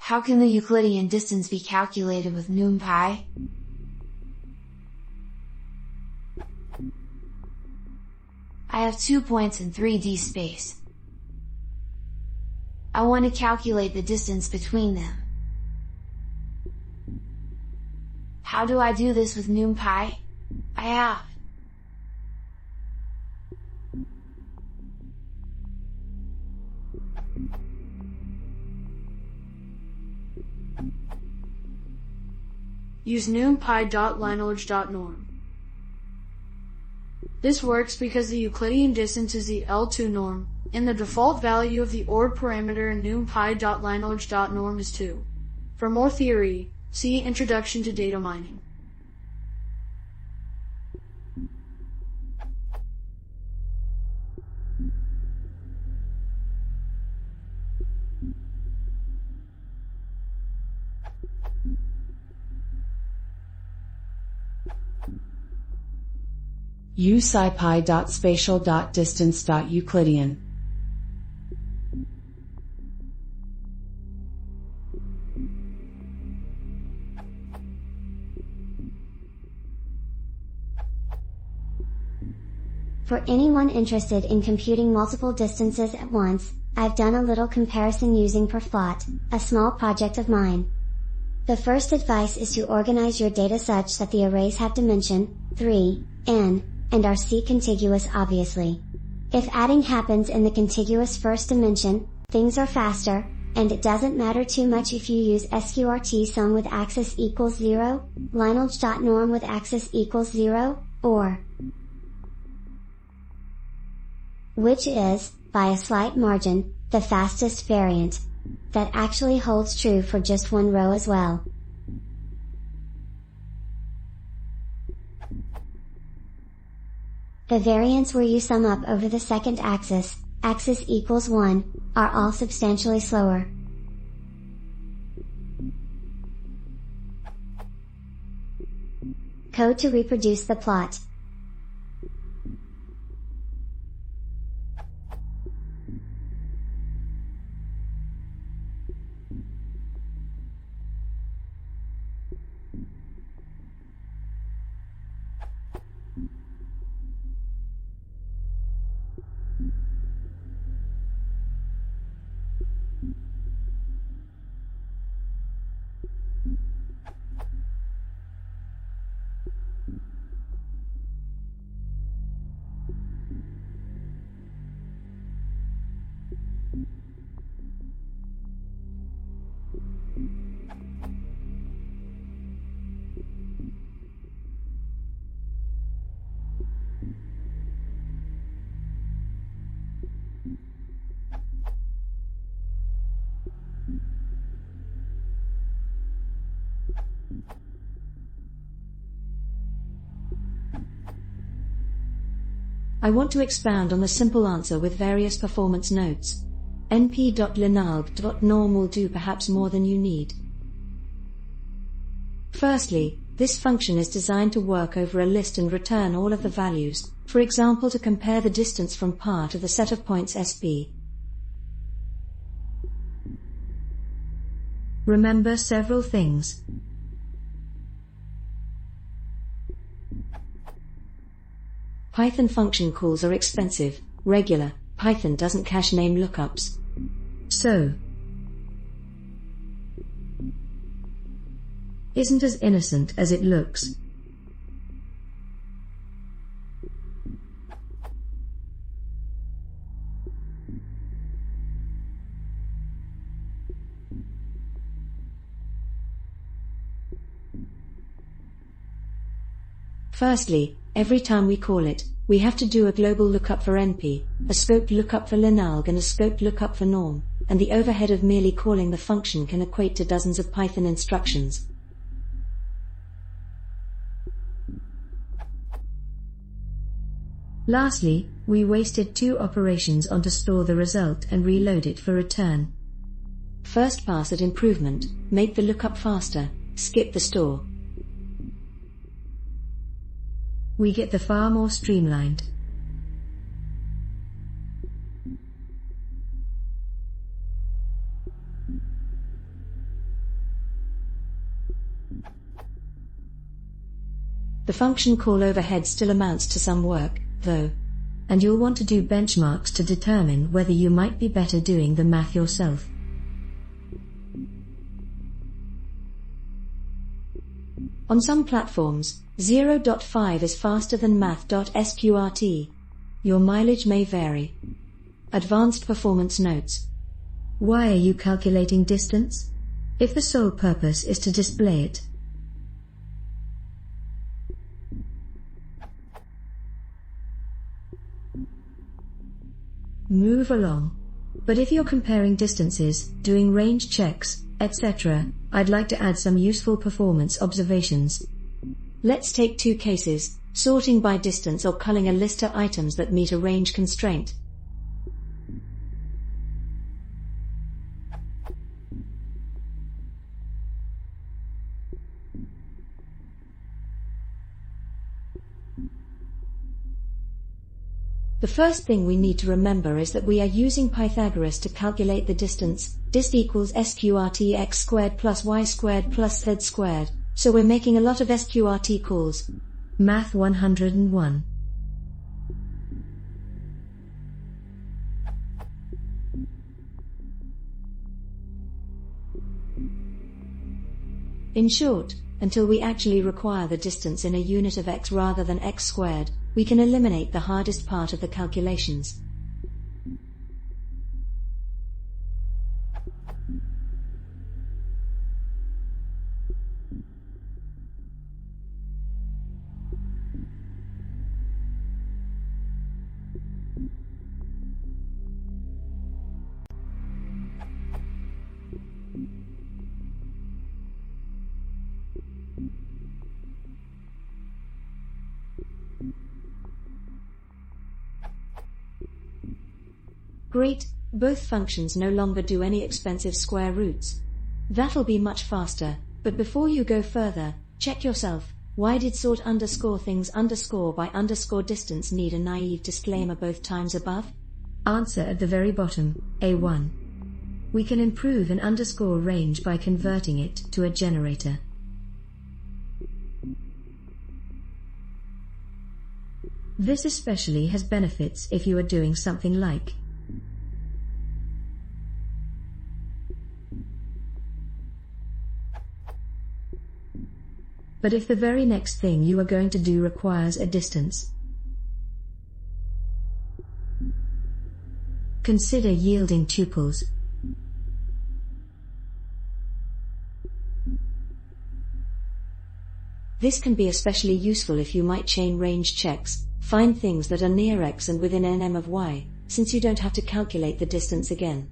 How can the Euclidean distance be calculated with NumPy? I have 2 points in 3D space. I want to calculate the distance between them. How do I do this with NumPy? I have Use NumPy.lineage.norm. This works because the Euclidean distance is the L2 norm, and the default value of the ORD parameter in NumPy.lineage.norm is 2. For more theory, see Introduction to Data Mining. uscipy.spatial.distance.euclidean. For anyone interested in computing multiple distances at once, I've done a little comparison using perfplot, a small project of mine. The first advice is to organize your data such that the arrays have dimension, 3, n, and are C-contiguous obviously. If adding happens in the contiguous first dimension, things are faster, and it doesn't matter too much if you use sqrt sum with axis equals 0, lineage.norm with axis equals 0, or which is, by a slight margin, the fastest variant. That actually holds true for just one row as well. The variants where you sum up over the second axis, axis equals 1, are all substantially slower. Code to reproduce the plot. I want to expound on the simple answer with various performance notes. np.lineage.norm will do perhaps more than you need. Firstly, this function is designed to work over a list and return all of the values, for example to compare the distance from par to the set of points SP. Remember several things. Python function calls are expensive. Regular Python doesn't cache name lookups. So, isn't as innocent as it looks. Firstly, every time we call it, we have to do a global lookup for NP, a scoped lookup for lineage and a scoped lookup for norm, and the overhead of merely calling the function can equate to dozens of Python instructions. Lastly, we wasted 2 operations on to store the result and reload it for return. First pass at improvement, make the lookup faster, skip the store. We get the far more streamlined. The function call overhead still amounts to some work, though. And you'll want to do benchmarks to determine whether you might be better doing the math yourself. On some platforms, 0.5 is faster than math.sqrt. Your mileage may vary. Advanced performance notes. Why are you calculating distance? If the sole purpose is to display it. Move along. But if you're comparing distances, doing range checks, etc., I'd like to add some useful performance observations. Let's take two cases, sorting by distance or culling a list of items that meet a range constraint. The first thing we need to remember is that we are using Pythagoras to calculate the distance. Dist equals sqrt x squared plus y squared plus z squared, so we're making a lot of sqrt calls. Math 101. In short, until we actually require the distance in a unit of x rather than x squared, we can eliminate the hardest part of the calculations. Great, both functions no longer do any expensive square roots. That'll be much faster, but before you go further, check yourself. Why did sort underscore things underscore by underscore distance need a naive disclaimer both times above? Answer at the very bottom, A1. We can improve an underscore range by converting it to a generator. This especially has benefits if you are doing something like but if the very next thing you are going to do requires a distance, consider yielding tuples. This can be especially useful if you might chain range checks, find things that are near x and within nm of y, since you don't have to calculate the distance again.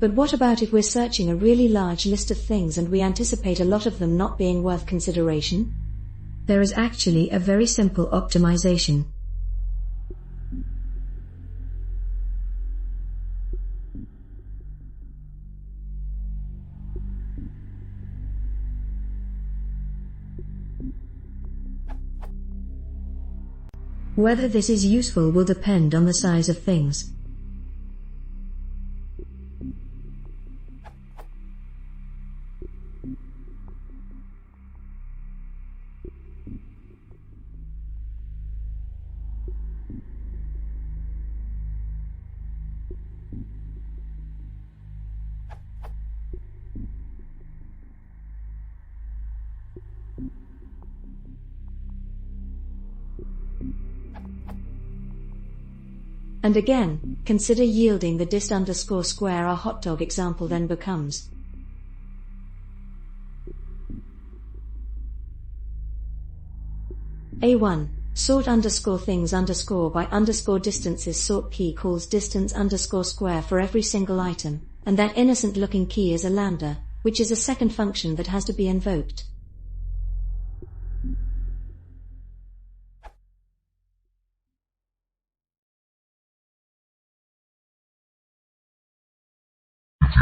But what about if we're searching a really large list of things and we anticipate a lot of them not being worth consideration? There is actually a very simple optimization. Whether this is useful will depend on the size of things. And again, consider yielding the dist underscore square. Our hot dog example then becomes A1, sort underscore things underscore by underscore distances. Sort key calls distance underscore square for every single item, and that innocent looking key is a lambda, which is a second function that has to be invoked.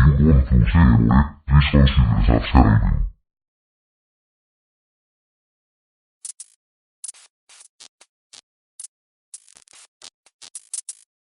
If you want to share it, please consider subscribing.